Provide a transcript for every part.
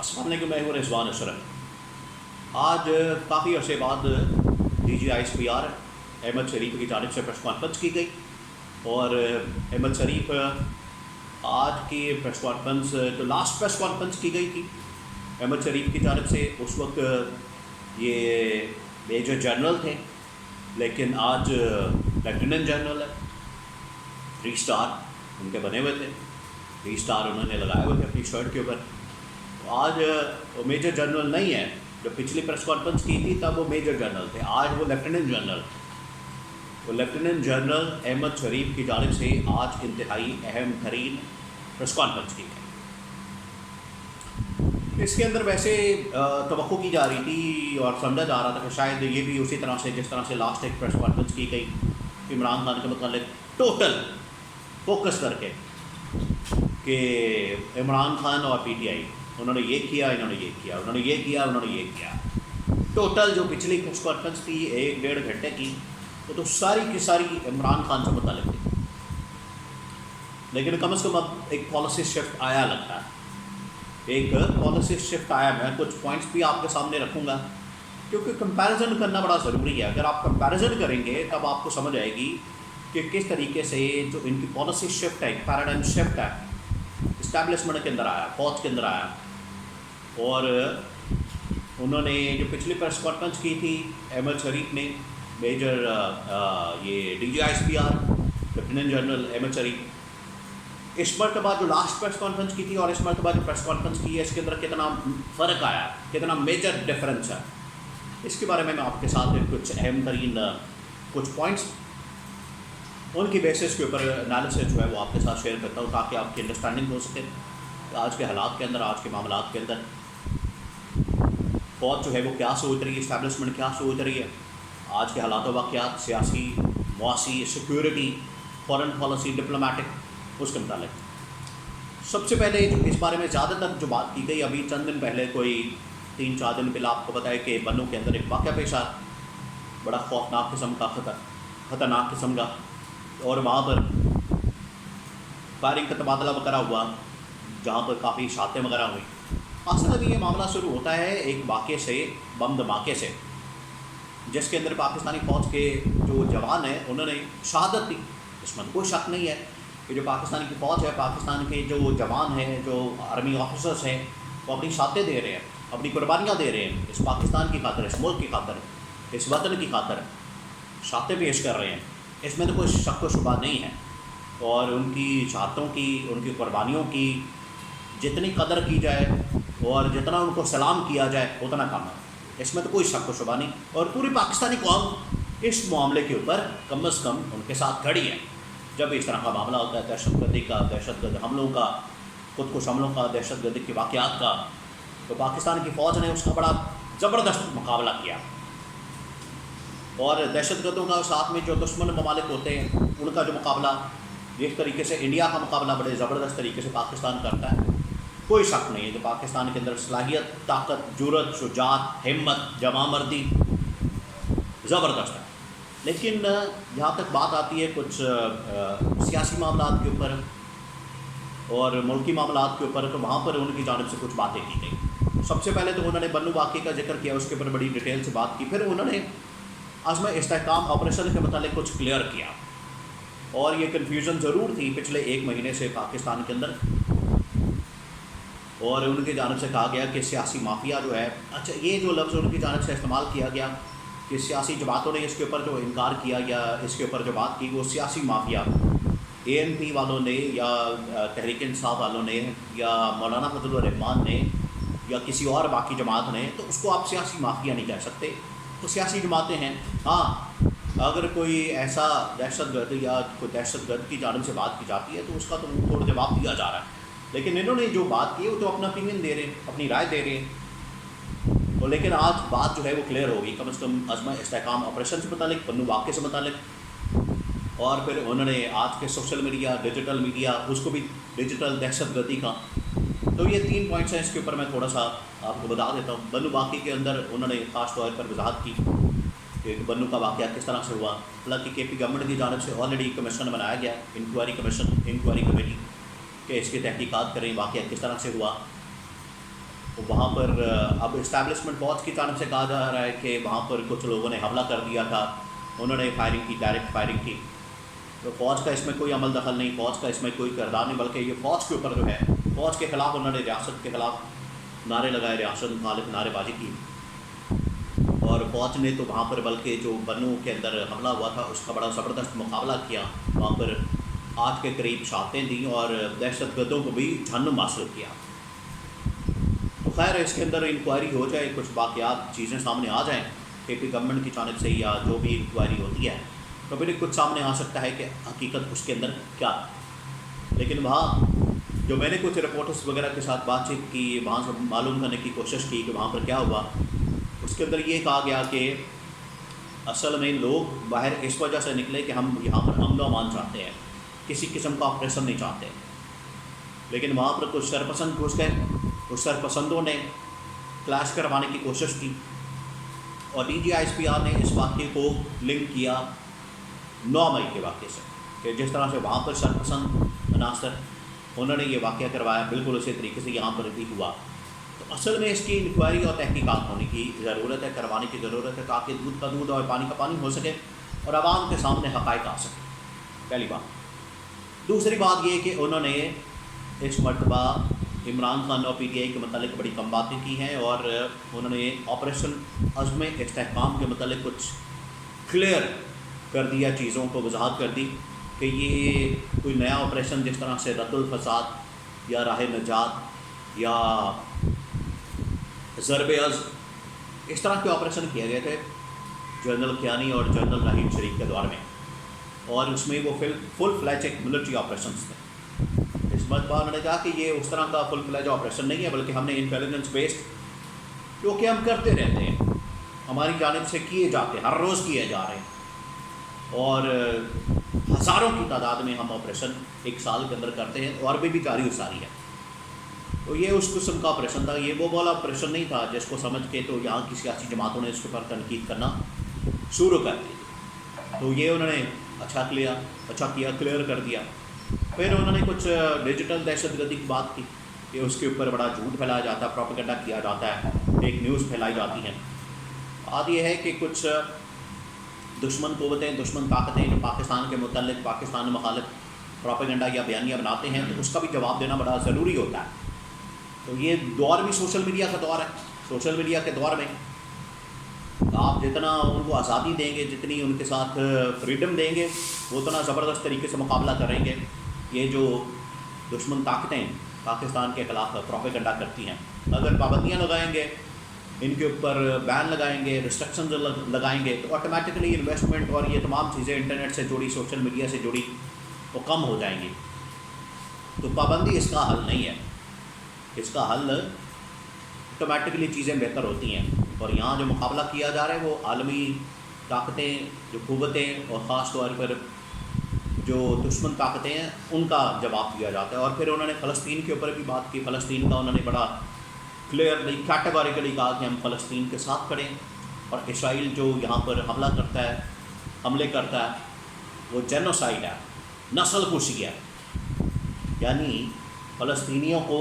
अस्सलाम वालेकुम, मैं हूँ रिजवान अशरफ। आज काफ़ी अरसे बाद DGISPR अहमद शरीफ की जानिब से प्रेस कॉन्फ्रेंस की गई और अहमद शरीफ आज की प्रेस कॉन्फ्रेंस जो लास्ट प्रेस कॉन्फ्रेंस की गई थी अहमद शरीफ की जानिब से, उस वक्त ये मेजर जनरल थे, लेकिन आज लेफ्टिनेंट जनरल है। 3 स्टार उनके बने हुए थे, 3 स्टार उन्होंने लगाए हुए थे अपनी शर्ट के ऊपर। आज वो मेजर जनरल नहीं है, जो पिछली प्रेस कॉन्फ्रेंस की थी तब वो मेजर जनरल थे, आज वो लेफ्टिनेंट जनरल थे। वो लेफ्टिनेंट जनरल अहमद शरीफ की जानिब से आज इंतहाई अहम तरीन प्रेस कॉन्फ्रेंस की गई। इसके अंदर वैसे तवक्को की जा रही थी और समझा जा रहा था कि शायद ये भी उसी तरह से जिस तरह से लास्ट एक प्रेस कॉन्फ्रेंस की गई इमरान खान के मतलब टोटल फोकस करके कि इमरान खान और PTI उन्होंने ये किया, इन्होंने ये किया, उन्होंने ये किया, उन्होंने ये किया। टोटल जो पिछली प्रेस कॉन्फ्रेंस थी 1-1.5 घंटे की, वो तो सारी की सारी इमरान खान से मुताल्लिक़ थी। लेकिन कम से कम अब एक पॉलिसी शिफ्ट आया लगता है, एक पॉलिसी शिफ्ट आया। मैं कुछ पॉइंट्स भी आपके सामने रखूँगा क्योंकि कंपैरिजन करना बड़ा ज़रूरी है। अगर आप कंपैरिजन करेंगे तब आपको समझ आएगी कि किस तरीके से जो इनकी पॉलिसी शिफ्ट है, एक पैराडाइम शिफ्ट है, इस्टेब्लिशमेंट के अंदर आया, फौज के अंदर आया। और उन्होंने जो पिछली प्रेस कॉन्फ्रेंस की थी अहमद शरीफ ने, मेजर ये DGISPR लेफ्टिनेंट जनरल अहमद शरीफ, इस मरतबा जो लास्ट प्रेस कॉन्फ्रेंस की थी और इस मरतबा जो प्रेस कॉन्फ्रेंस की है, इसके अंदर कितना फ़र्क आया, कितना मेजर डिफरेंस है, इसके बारे में मैं आपके साथ कुछ अहम तरीन कुछ पॉइंट्स उनकी बेसिस के ऊपर एनालिसिस जो है वो आपके साथ शेयर करता हूँ ताकि आपकी अंडरस्टैंडिंग हो सके आज के हालात के अंदर, आज के मामलात के अंदर फौज जो है वो क्या सोच रही है, इस्टेब्लिशमेंट क्या सोच रही है, आज के हालात वाक़यात, सियासी, मुआशी, सिक्योरिटी, फॉरेन पॉलिसी, डिप्लोमेटिक, उसके मुतालिक। सबसे पहले जो इस बारे में ज़्यादातर जो बात की गई, अभी चंद दिन पहले कोई 3-4 दिन पहले आपको बताया कि बन्नू के अंदर एक वाक़या पेश आया, बड़ा खौफनाक किस्म का, ख़तरनाक किस्म का, और वहाँ पर फायरिंग का तबादला वगैरह हुआ, जहाँ पर काफ़ी शातें वगैरह हुई। असल में ये मामला शुरू होता है एक वाक़े से, बम धमाके से, जिसके अंदर पाकिस्तानी फ़ौज के जो जवान हैं उन्होंने शहादत दी। इसमें कोई शक नहीं है कि जो पाकिस्तान की फ़ौज है, पाकिस्तान के जो जवान हैं, जो आर्मी ऑफिसर्स हैं, वो अपनी शहादतें दे रहे हैं, अपनी कुर्बानियाँ दे रहे हैं इस पाकिस्तान की खातर, इस मुल्क की खातर, इस वतन की खातर शहादतें पेश कर रहे हैं। इसमें तो कोई शक व शुबा नहीं है। और उनकी शहादतों की, उनकी कुर्बानियों की जितनी कदर की जाए और जितना उनको सलाम किया जाए उतना कम है, इसमें तो कोई शक व शुबा नहीं। और पूरी पाकिस्तानी कौम इस मामले के ऊपर कम से कम उनके साथ खड़ी है। जब इस तरह का मामला होता है दहशतगर्दी का, दहशतगर्द हमलों का, खुदकुश हमलों का, दहशतगर्दी के वाक़यात का, तो पाकिस्तान की फ़ौज ने उसका बड़ा ज़बरदस्त मुकाबला किया। और दहशतगर्दों का साथ में जो दुश्मन ममालिक होते हैं उनका जो मुकाबला, जिस तरीके से इंडिया का मुकाबला बड़े ज़बरदस्त तरीके से पाकिस्तान करता है, कोई शक नहीं है कि पाकिस्तान के अंदर सलाहियत, ताकत, जुर्रत, शुजात, हिम्मत, जमामर्दी ज़बरदस्त है। लेकिन जहाँ तक बात आती है कुछ सियासी मामलात के ऊपर और मुल्की मामलात के ऊपर, तो वहाँ पर उनकी जानिब से कुछ बातें की गई। सबसे पहले तो उन्होंने बन्नू वाक़े का जिक्र किया, उसके ऊपर बड़ी डिटेल से बात की। फिर उन्होंने आज़म इस्तेहकाम ऑपरेशन के मतलब कुछ क्लियर किया। और ये कन्फ्यूज़न ज़रूर थी पिछले 1 महीने से पाकिस्तान के अंदर, और उनकी जानिब से कहा गया कि सियासी माफिया जो है, अच्छा ये जो लफ्ज़ उनकी जानिब से इस्तेमाल किया गया कि सियासी जमातों ने इसके ऊपर जो इनकार किया या इसके ऊपर जो बात की, वो सियासी माफिया ANP वालों ने या तहरीक इंसाफ वालों ने या मौलाना फजलुर रहमान ने या किसी और बाकी जमात ने, तो उसको आप सियासी माफिया नहीं कह सकते, तो सियासी जमातें हैं। हाँ, अगर कोई ऐसा दहशतगर्द या कोई दहशतगर्द की जानिब से बात की जाती है तो उसका तो थोड़ा जवाब दिया जा रहा है। लेकिन इन्होंने जो बात की वो तो अपना ओपिनियन दे रहे हैं, अपनी राय दे रहे हैं। तो लेकिन आज बात जो है वो क्लियर होगी, कम से कम आज़म इस्तेहकाम ऑपरेशन से मुतालिक, बन्नू वाक़े से मुतालिक। और फिर उन्होंने आज के सोशल मीडिया, डिजिटल मीडिया, उसको भी डिजिटल दहशतगर्दी का, तो ये 3 पॉइंट्स हैं, इसके ऊपर मैं थोड़ा सा आपको बता देता हूँ। बन्नू वाक़े के अंदर उन्होंने ख़ास तौर पर वजाहत की कि बन्नू का वाक़या किस तरह से हुआ। हालांकि KP गवर्नमेंट की जानिब से ऑलरेडी कमीशन बनाया गया, इंक्वायरी कमेटी, कि इसकी तहकीकात करें वाक़या किस तरह से हुआ। وہاں پر اب اسٹیبلشمنٹ فوج کی جانب سے کہا جا رہا ہے کہ وہاں پر کچھ لوگوں نے حملہ کر دیا تھا، انہوں نے فائرنگ کی، ڈائریکٹ فائرنگ کی. تو فوج کا اس میں کوئی عمل دخل نہیں، فوج کا اس میں کوئی کردار نہیں، بلکہ یہ فوج کے اوپر جو ہے، فوج کے خلاف انہوں نے ریاست کے خلاف نعرے لگائے، ریاست مخالف نعرے بازی کی. اور فوج نے تو وہاں پر بلکہ جو بنوں کے اندر حملہ ہوا تھا اس کا بڑا زبردست مقابلہ کیا، وہاں پر 8 کے قریب شہادتیں دیں اور دہشت گردوں کو بھی جہنم حاصل کیا. تو خیر اس کے اندر انکوائری ہو جائے، کچھ واقعات چیزیں سامنے آ جائیں کے پی گورنمنٹ کی جانب سے، یا جو بھی انکوائری ہوتی ہے تو پھر کچھ سامنے آ سکتا ہے کہ حقیقت اس کے اندر کیا ہے. لیکن وہاں جو میں نے کچھ رپورٹرز وغیرہ کے ساتھ بات چیت کی، وہاں سے معلوم کرنے کی کوشش کی کہ وہاں پر کیا ہوا، اس کے اندر یہ کہا گیا کہ اصل میں لوگ باہر اس وجہ سے نکلے کہ ہم یہاں پر امن و امان چاہتے ہیں، کسی قسم کا آپریشن نہیں چاہتے. لیکن وہاں پر کچھ سرپسند گھس گئے، اس سرپسندوں نے کلاش کروانے کی کوشش کی، اور D G I S P R نے اس واقعے کو لنک کیا 9 مئی کے واقعے سے، کہ جس طرح سے وہاں پر سرپسند عناصر انہوں نے یہ واقعہ کروایا، بالکل اسی طریقے سے یہاں پر بھی ہوا. تو اصل میں اس کی انکوائری اور تحقیقات ہونے کی ضرورت ہے، کروانے کی ضرورت ہے، تاکہ دودھ کا دودھ اور پانی کا پانی ہو سکے اور عوام کے سامنے حقائق آ سکے. پہلی بات. دوسری بات یہ کہ انہوں نے اس مرتبہ عمران خان اور پی ٹی آئی کے متعلق بڑی کم باتیں کی ہیں، اور انہوں نے آپریشن عزم استحکام کے متعلق کچھ کلیئر کر دیا، چیزوں کو وضاحت کر دی کہ یہ کوئی نیا آپریشن جس طرح سے رد الفساد یا راہ نجات یا ضرب عزم، اس طرح کے آپریشن کیے گئے تھے جنرل کیانی اور جنرل رحیم شریف کے دور میں، اور اس میں وہ فل فلیج ایک ملٹری آپریشنس تھے. اس مرتبہ انہوں نے کہا کہ یہ اس طرح کا فل فلیج آپریشن نہیں ہے، بلکہ ہم نے انٹیلیجنس بیسڈ جو کہ ہم کرتے رہتے ہیں، ہماری جانب سے کیے جاتے ہیں، ہر روز کیے جا رہے ہیں، اور ہزاروں کی تعداد میں ہم آپریشن ایک سال کے اندر کرتے ہیں، اور بھی جاری و ساری ہے. تو یہ اس قسم کا آپریشن تھا، یہ وہ والا آپریشن نہیں تھا جس کو سمجھ کے تو یہاں کی سیاسی جماعتوں نے اس کے اوپر تنقید کرنا شروع کر دی. تو یہ انہوں نے اچھا کیا، کلیئر کر دیا. پھر انہوں نے کچھ ڈیجیٹل دہشت گردی کی بات کی کہ اس کے اوپر بڑا جھوٹ پھیلایا جاتا ہے، پروپیگنڈا کیا جاتا ہے، فیک نیوز پھیلائی جاتی ہیں. بات یہ ہے کہ کچھ دشمن قوتیں، دشمن طاقتیں جو پاکستان کے متعلق، پاکستان مخالف پروپیگنڈا یا بیانیہ بناتے ہیں، تو اس کا بھی جواب دینا بڑا ضروری ہوتا ہے. تو یہ دور بھی سوشل میڈیا کا دور ہے. سوشل میڈیا کے دور میں آپ جتنا ان کو آزادی دیں گے، جتنی ان کے ساتھ فریڈم دیں گے، وہ اتنا زبردست طریقے سے مقابلہ کریں گے. یہ جو دشمن طاقتیں پاکستان کے خلاف پروپیگنڈا کرتی ہیں، اگر پابندیاں لگائیں گے، ان کے اوپر بین لگائیں گے، ریسٹرکشنز لگائیں گے، تو آٹومیٹکلی انویسٹمنٹ اور یہ تمام چیزیں انٹرنیٹ سے جڑی، سوشل میڈیا سے جڑی، وہ کم ہو جائیں گی. تو پابندی اس کا حل نہیں ہے. اس کا حل آٹومیٹکلی چیزیں بہتر ہوتی ہیں. اور یہاں جو مقابلہ کیا جا رہا ہے وہ عالمی طاقتیں، جو قوتیں، اور خاص طور پر جو دشمن طاقتیں ہیں، ان کا جواب دیا جاتا ہے. اور پھر انہوں نے فلسطین کے اوپر بھی بات کی. فلسطین کا انہوں نے بڑا کلیئرلی، کیٹیگوریکلی کہا کہ ہم فلسطین کے ساتھ کھڑے ہیں، اور اسرائیل جو یہاں پر حملے کرتا ہے وہ جینوسائیڈ ہے، نسل کشی ہے. یعنی فلسطینیوں کو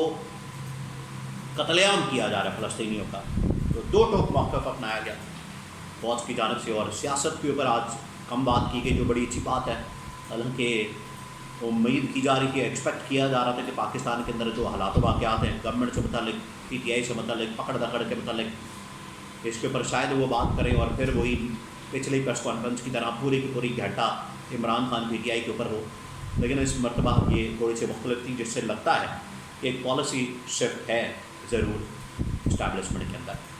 قتل عام کیا جا رہا ہے فلسطینیوں کا. تو دو ٹوک موقف اپنایا گیا فوج کی جانب سے. اور سیاست کے اوپر آج کم بات کی گئی، جو بڑی اچھی بات ہے. حالانکہ امید کی جا رہی تھی، ایکسپیکٹ کیا جا رہا تھا کہ پاکستان کے اندر جو حالات و واقعات ہیں، گورنمنٹ سے متعلق، پی ٹی آئی سے متعلق، پکڑ دکڑ کے متعلق، اس کے اوپر شاید وہ بات کریں، اور پھر وہی پچھلی پریس کانفرنس کی طرح پوری کی پوری گھنٹہ Imran Khan P T I کے اوپر ہو. لیکن اس مرتبہ یہ تھوڑی سی مختلف تھی، جس سے لگتا ہے کہ ایک پالیسی شفٹ ہے ضرور اسٹیبلشمنٹ کے اندر.